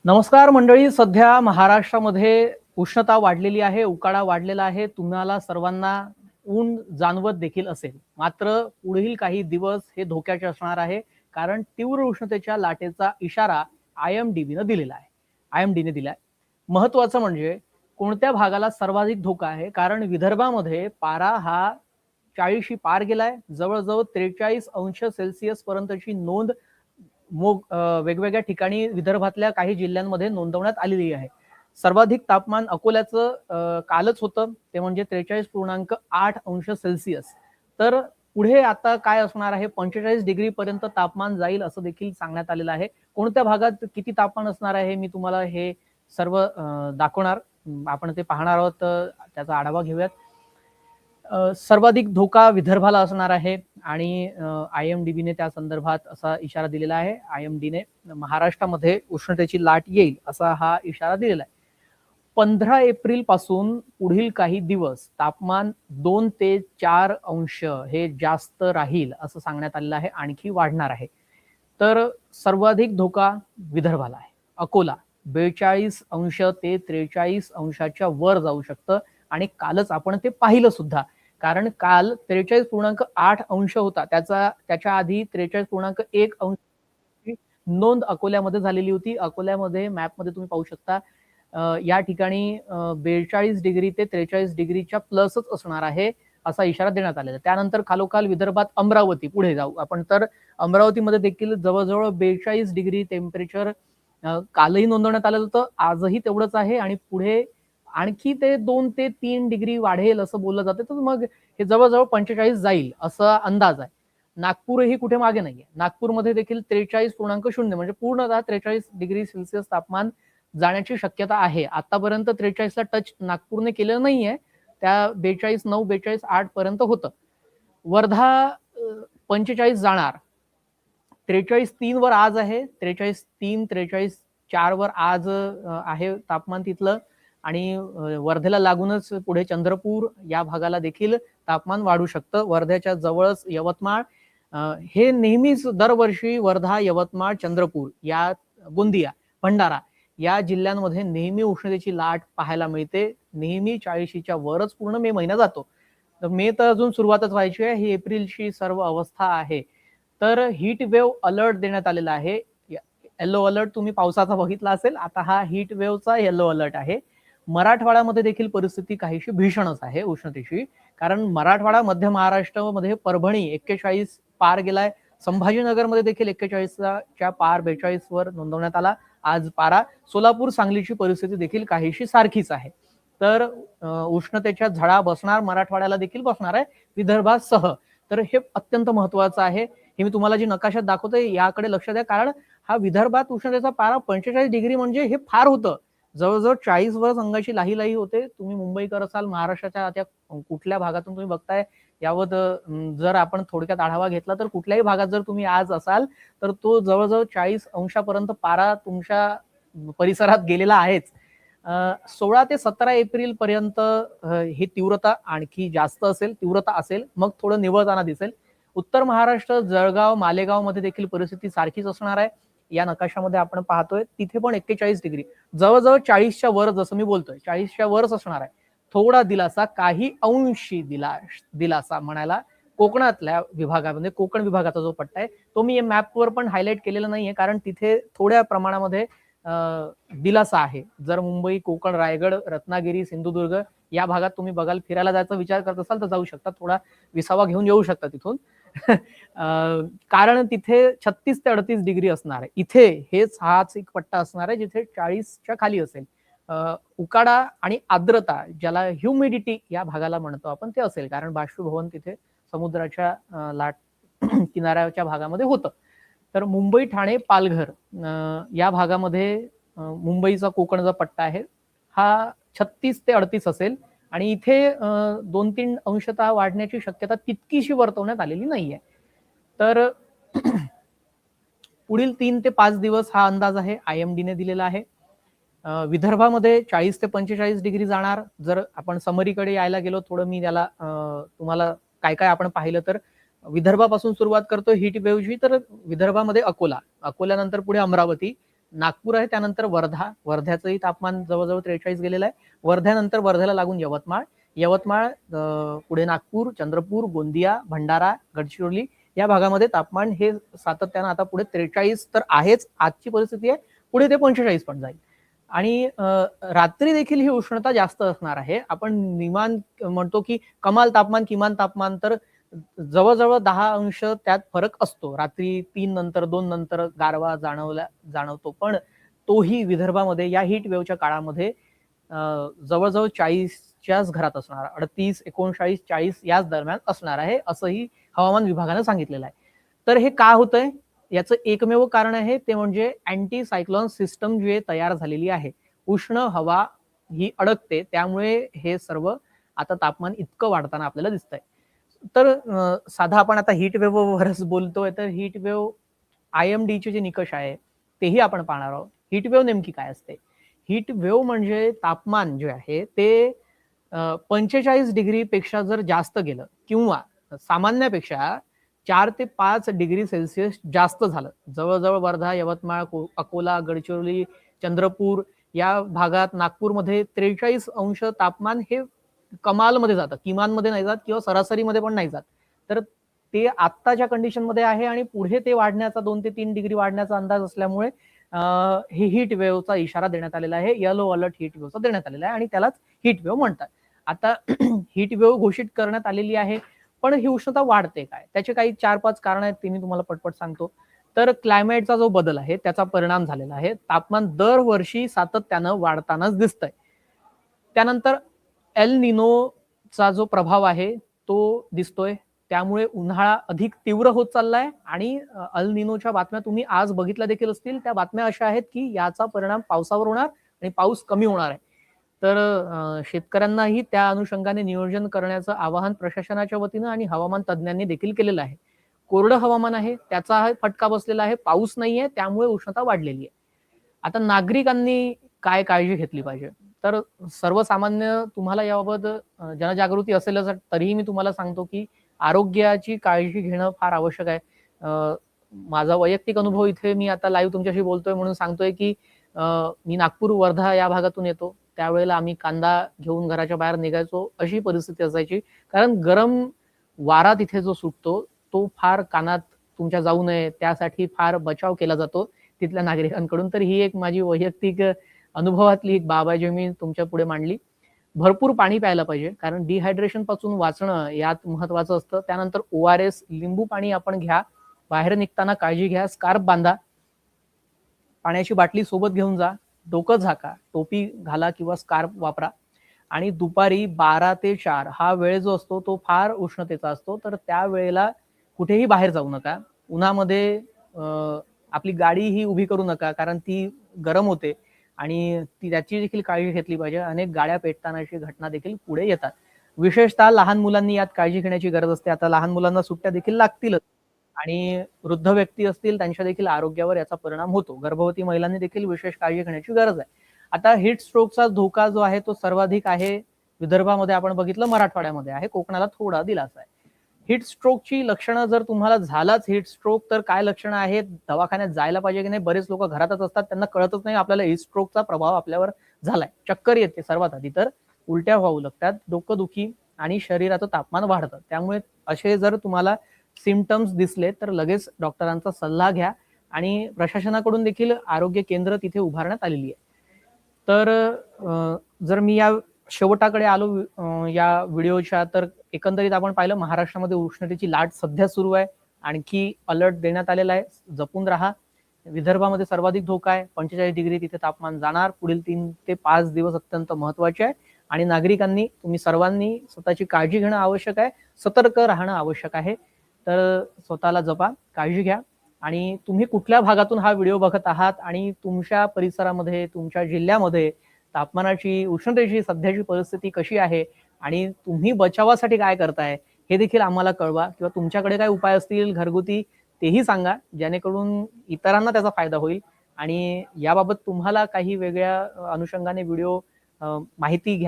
नमस्कार मंडळी. सध्या महाराष्ट्रामध्ये उष्णता वाढलेली आहे, उकाडा वाढलेला आहे. तुम्हाला सर्वांना ऊन जाणवत देखील असेल. मात्र पुढील काही दिवस हे धोक्याचे असणार आहे, कारण तीव्र उष्णतेच्या लाटेचा इशारा IMDBने दिलेला आहे. IMDने दिलाय. महत्त्वाचं म्हणजे कोणत्या भागाला सर्वाधिक धोका आहे, कारण विदर्भामध्ये पारा हा 40शी पार गेलाय. जवळजवळ 43° पर्यंतची नोंद वेगवेगळ्या ठिकाणी विदर्भातल्या काही जिल्ह्यांमध्ये नोंदवण्यात आलेली आहे. सर्वाधिक तापमान अकोल्याचं कालच होतं, ते म्हणजे 43.8°. तर पुढे आता काय असणार आहे, 45° पर्यंत तापमान जाईल असं देखील सांगण्यात आलेलं आहे. कोणत्या भागात किती तापमान असणार आहे हे मी तुम्हाला हे सर्व दाखवणार. आपण ते पाहणार आहोत, त्याचा आढावा घेऊयात. सर्वाधिक धोका विदर्भाला असणार आहे आणि IMDBने त्या संदर्भात असा इशारा दिलेला आहे. IMDने महाराष्ट्रामध्ये उष्णतेची लाट येईल असा हा इशारा दिलेला आहे. 15 एप्रिल पासून पुढील काही दिवस तापमान 2 ते 4 अंश हे जास्त राहील असं सांगण्यात आलेलं आहे, आणखी वाढणार आहे. तर सर्वाधिक धोका विदर्भाला आहे. अकोला 42 ते 43 वर जाऊ शकतं आणि कालच आपण ते पाहिलं सुद्धा, कारण काल 43.8 होता. त्याच्या आधी 43.1 नोंद अकोल्यामध्ये झालेली होती. अकोल्यामध्ये मॅपमध्ये तुम्ही पाहू शकता, या ठिकाणी 42° ते 43°च्या प्लसच असणार आहे असा इशारा देण्यात आलेला. त्यानंतर खालोखाल विदर्भात अमरावती पुढे जाऊ आपण, तर अमरावतीमध्ये देखील जवळजवळ 42° टेम्परेचर कालही नोंदवण्यात आलेलं होतं. आजही तेवढंच आहे आणि पुढे आणखी ते 2 ते 3° वाढेल असं बोललं जातं. तर मग हे जवळजवळ 45 जाईल असा अंदाज आहे. नागपूरही कुठे मागे नाहीये. नागपूरमध्ये देखील 43.0 म्हणजे पूर्णतः 43°C तापमान जाण्याची शक्यता आहे. आतापर्यंत 43ला टच नागपूरने केलेलं नाहीये. त्या 42.9, 42.8 पर्यंत होतं. वर्धा 45 जाणार. 43.3 वर आज आहे. 43.3, 43.4 वर आज आहे तापमान तिथलं. आणि वर्धेला लागूनच पुढे चंद्रपूर या भागाला देखील तापमान वाढू शकतं. वर्ध्याच्या जवळच यवतमाळ, हे नेहमीच दरवर्षी वर्धा, यवतमाळ, चंद्रपूर या गोंदिया, भंडारा या जिल्ह्यांमध्ये नेहमी उष्णतेची लाट पाहायला मिळते. नेहमी 40च्या वरच पूर्ण मे महिना जातो. तर मे तर अजून सुरुवातच व्हायची आहे. ही एप्रिलची सर्व अवस्था आहे. तर हीट वेव्ह अलर्ट देण्यात आलेला आहे. येलो अलर्ट तुम्ही पावसाचा बघितला असेल, आता हा हीट वेव्हचा येलो अलर्ट आहे. मराठवाड्यामध्ये देखील परिस्थिती काहीशी भीषणच आहे उष्णतेची, कारण मराठवाडा, मध्य महाराष्ट्रामध्ये परभणी 41 पार गेलाय. संभाजीनगरमध्ये देखील 41च्या पार 42 वर नोंदवण्यात आला आज पारा. सोलापूर, सांगलीची परिस्थिती देखील काहीशी सारखीच आहे. तर उष्णतेच्या झळा बसणार, मराठवाड्याला देखील बसणार आहे, विदर्भासह. तर हे अत्यंत महत्वाचं आहे. हे मी तुम्हाला जी नकाशात दाखवतोय याकडे लक्ष द्या, कारण हा विदर्भात उष्णतेचा पारा 45° म्हणजे हे फार होतं. जवळजवळ 40 वर अंगाची लाही लाही होते. तुम्ही मुंबईकर असाल, महाराष्ट्राच्या त्या कुठल्या भागातून तुम्ही बघताय यावत जर आपण थोडक्यात आढावा घेतला, तर कुठल्याही भागात जर तुम्ही आज असाल तर तो जवळजवळ 40° पारा तुमच्या परिसरात गेलेला आहेच. 16 ते 17 एप्रिल पर्यंत ही तीव्रता आणखी जास्त असेल, तीव्रता असेल, मग थोडं निवळताना दिसेल. उत्तर महाराष्ट्र, जळगाव, मालेगाव मध्ये देखील परिस्थिती सारखीच असणार आहे. या नकाशामध्ये आपण पाहतोय तिथे पण 41°, जवळजवळ 40च्या वर, जसं मी बोलतोय 40च्या वरच असणार आहे. थोडा दिलासा, काही अंशी दिलासा म्हणायला कोकणातल्या विभागामध्ये, कोकण विभागाचा जो पट्टा आहे तो मी मॅपवर पण हायलाइट केलेला नाहीये, कारण तिथे थोड्या प्रमाणामध्ये दिलासा आहे. जर मुंबई, कोकण, रायगड, रत्नागिरी, सिंधुदुर्ग या भागात तुम्ही बघाल, फिरायला जायचा विचार करत असाल तर जाऊ शकता. थोडा विसावा घेऊन येऊ शकता तिथून. कारण तिथे 36 ते 38° असणार आहे. इथे हाच एक पट्टा असणार आहे जिथे 40च्या खाली असेल. उकाडा आणि आर्द्रता, ज्याला ह्युमिडिटी या भागाला म्हणतो आपण, ते असेल, कारण बाष्पीभवन तिथे समुद्राच्या लाट किनाऱ्याच्या भागामध्ये होतं. तर मुंबई, ठाणे, पालघर या भागामध्ये मुंबईचा कोकणचा पट्टा आहे, हा 36 ते 38 असेल आणि इथे 2-3 अंशतः वाढण्याची शक्यता तितकीशी वर्तवण्यात आलेली नाहीये. तर पुढील 3 ते 5 दिवस हा अंदाज आहे, IMDने दिलेला आहे. विदर्भामध्ये 40 ते 45° जाणार. जर आपण समरीकडे यायला गेलो थोडं, मी त्याला तुम्हाला काय काय आपण पाहिलं तर विदर्भापासून सुरुवात करतो हीट वेव्हची. तर विदर्भामध्ये अकोला, अकोल्यानंतर पुढे अमरावती, नागपूर आहे, त्यानंतर वर्ध्याचंही तापमान जवळजवळ 43 गेलेलं आहे. वर्ध्यानंतर वर्ध्याला लागून यवतमाळ, पुढे नागपूर, चंद्रपूर, गोंदिया, भंडारा, गडचिरोली या भागामध्ये तापमान हे सातत्यानं आता पुढे 43 तर आहेच आजची परिस्थिती आहे, पुढे ते 45 पण जाईल. आणि रात्री देखील ही उष्णता जास्त असणार आहे. आपण निमान म्हणतो की कमाल तापमान किमान तापमान तर जवळजवळ 10 अंश त्यात फरक असतो. रात्री 3 नंतर 2 नंतर गारवा जाणवतो, पण तोही विदर्भामध्ये या हीट वेव्हच्या काळामध्ये जवळजवळ 40च्याच घरात असणार, 38, 39, 40 याच दरम्यान असणार आहे, असंही हवामान विभागानं सांगितलेलं आहे. तर हे का होतंय? याचं एकमेव कारण आहे ते म्हणजे अँटी सायक्लोन सिस्टम जी तयार झालेली आहे. उष्ण हवा ही अडकते, त्यामुळे हे सर्व आता तापमान इतकं वाढताना आपल्याला दिसतंय. तर साधा आपण आता हीट वेव्हवरच बोलतोय, तर हीट वेव्ह IMDचे जे निकष आहे तेही आपण पाहणार आहोत. हीट वेव्ह नेमकी काय असते? हीट वेव्ह म्हणजे तापमान जे आहे ते 45 डिग्री पेक्षा जर जास्त गेलं किंवा सामान्यापेक्षा 4 ते 5 डिग्री सेल्सिअस जास्त झालं, जवळजवळ वर्धा, यवतमाळ, अकोला, गडचिरोली, चंद्रपूर या भागात, नागपूरमध्ये 43 अंश तापमान हे कमालमध्ये जातं, किमानमध्ये नाही जात किंवा सरासरीमध्ये पण नाही जात. तर ते आत्ताच्या कंडिशनमध्ये आहे आणि पुढे ते वाढण्याचा 2 ते 3 डिग्री वाढण्याचा अंदाज असल्यामुळे हे हीट वेव्हचा इशारा देण्यात आलेला आहे. येलो अलर्ट हीट वेव्हचा देण्यात आलेला आहे आणि त्यालाच हीट वेव्ह म्हणतात. आता हीट वेव्ह घोषित करण्यात आलेली आहे, पण ही उष्णता वाढते काय? त्याचे काही 4-5 कारण आहेत, ते मी तुम्हाला पटपट सांगतो. तर क्लायमेटचा जो बदल आहे त्याचा परिणाम झालेला आहे. तापमान दरवर्षी सातत्यानं वाढतानाच दिसतंय. त्यानंतर एल निनोचा जो प्रभाव आहे तो दिसतोय. त्यामुळे उन्हाळा अधिक तीव्र होत चाललाय आणि अल निनोच्या बातम्या तुम्ही आज बघितल्या देखील असतील. त्या बातम्या अशा आहेत की याचा परिणाम पावसावर होणार आणि पाऊस कमी होणार आहे. तर शेतकऱ्यांनाही त्या अनुषंगाने नियोजन करण्याचं आवाहन प्रशासनाच्या वतीनं आणि हवामान तज्ज्ञांनी देखील केलेलं आहे. कोरडं हवामान आहे, त्याचा फटका बसलेला आहे, पाऊस नाहीये, त्यामुळे उष्णता वाढलेली आहे. आता नागरिकांनी काय काळजी घेतली पाहिजे? तर सर्वसामान्य तुम्हाला याबाबत जनजागृती असेलच, तरीही मी तुम्हाला सांगतो की आरोग्याची काळजी घेणं फार आवश्यक आहे. माझा वैयक्तिक अनुभव इथे मी आता लाईव्ह तुमच्याशी बोलतोय म्हणून सांगतोय की मी नागपूर, वर्धा या भागातून येतो. त्यावेळेला आम्ही कांदा घेऊन घराच्या बाहेर निघायचो, अशी परिस्थिती असायची. कारण गरम वारा तिथे जो सुटतो, तो फार कानात तुमच्या जाऊ नये त्यासाठी फार बचाव केला जातो तिथल्या नागरिकांकडून. तर ही एक माझी वैयक्तिक अनुभवातली एक बाब आहे, जी मी तुमच्या पुढे मांडली. भरपूर पाणी प्यायला पाहिजे, कारण डिहायड्रेशन पासून वाचणं यात महत्वाचं असतं. त्यानंतर ORS, लिंबू पाणी आपण घ्या. बाहेर निघताना काळजी घ्या, स्कार्फ बांधा, पाण्याची बाटली सोबत घेऊन जा, डोकं झाका, टोपी घाला किंवा स्कार्फ वापरा. आणि दुपारी 12 ते 4 हा वेळ जो असतो तो फार उष्णतेचा असतो. तर त्या वेळेला कुठेही बाहेर जाऊ नका. उन्हामध्ये आपली गाडी ही उभी करू नका, कारण ती गरम होते आणि त्याची देखील काळजी घेतली पाहिजे. अनेक गाड्या पेटतानाची घटना देखील पुढे येतात. विशेषतः लहान मुलांनी यात काळजी घेण्याची गरज असते. आता लहान मुलांना सुट्ट्या देखील लागतीलच आणि वृद्ध व्यक्ती असतील त्यांच्या देखील आरोग्यावर याचा परिणाम होतो. गर्भवती महिलांनी देखील विशेष काळजी घेण्याची गरज आहे. आता हीट स्ट्रोकचा धोका जो आहे तो सर्वाधिक आहे विदर्भामध्ये, आपण बघितलं, मराठवाड्यामध्ये आहे, कोकणाला थोडा दिलासा आहे. हीट स्ट्रोकची लक्षणं जर तुम्हाला झालाच हीट स्ट्रोक, तर काय लक्षणं आहेत, दवाखान्यात जायला पाहिजे की नाही? बरेच लोक घरातच असतात, त्यांना कळतच नाही आपल्याला हीट स्ट्रोकचा प्रभाव आपल्यावर झालाय. चक्कर येते सर्वात आधी, तर उलट्या होऊ लागतात, डोकंदुखी आणि शरीराचं तापमान वाढतं. त्यामुळे असे जर तुम्हाला सिम्पटम्स दिसले तर लगेच डॉक्टरांचा सल्ला घ्या आणि प्रशासनाकडून देखील आरोग्य केंद्र तिथे उभारण्यात आलेली आहे. तर जर मी या शेवटाकडे आलो या व्हिडिओच्या, तर एकंदरीत आपण पाहिलं महाराष्ट्रामध्ये उष्णतेची लाट सध्या सुरू आहे. आणखी अलर्ट देण्यात आलेला आहे, जपून राहा. विदर्भामध्ये सर्वाधिक धोका आहे, 45 डिग्री तिथे तापमान जाणार. पुढील 3 ते 5 दिवस अत्यंत महत्वाचे आहे आणि नागरिकांनी, तुम्ही सर्वांनी स्वतःची काळजी घेणं आवश्यक आहे, सतर्क राहणं आवश्यक आहे. तर स्वतःला जपा, काळजी घ्या. आणि तुम्ही कुठल्या भागातून हा व्हिडिओ बघत आहात आणि तुमच्या परिसरामध्ये, तुमच्या जिल्ह्यामध्ये तापमानाची, उष्णतेची सध्याची परिस्थिती कशी आहे आणि तुम्ही बचावासाठी काय करताय हे देखील आम्हाला कळवा, किंवा तुमच्याकडे काय उपाय असतील घरगुती तेही सांगा, जेणेकरून इतरांना त्याचा फायदा होईल. आणि याबाबत तुम्हाला काही वेगळ्या अनुषंगाने व्हिडिओ माहिती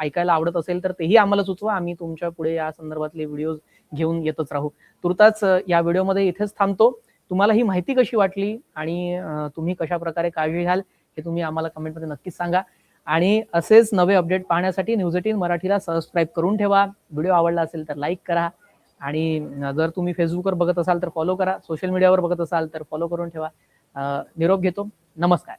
ऐकायला आवडत असेल तर तेही आम्हाला सुचवा. आम्ही तुमच्या पुढे या संदर्भातले व्हिडिओ घेऊन येतच राहू. तुर्तास या व्हिडिओमध्ये इथेच थांबतो. तुम्हाला ही माहिती कशी वाटली आणि तुम्ही कशा प्रकारे काळजी घ्याल हे तुम्ही आम्हाला कमेंटमध्ये नक्कीच सांगा. आणि असेच नवे अपडेट पाहण्यासाठी न्यूज 18 मराठीला सबस्क्राईब करून ठेवा. व्हिडिओ आवडला असेल तर लाईक करा आणि जर तुम्ही फेसबुकवर बघत असाल तर फॉलो करा. सोशल मीडियावर बघत असाल तर फॉलो करून ठेवा. निरोप घेतो. नमस्कार.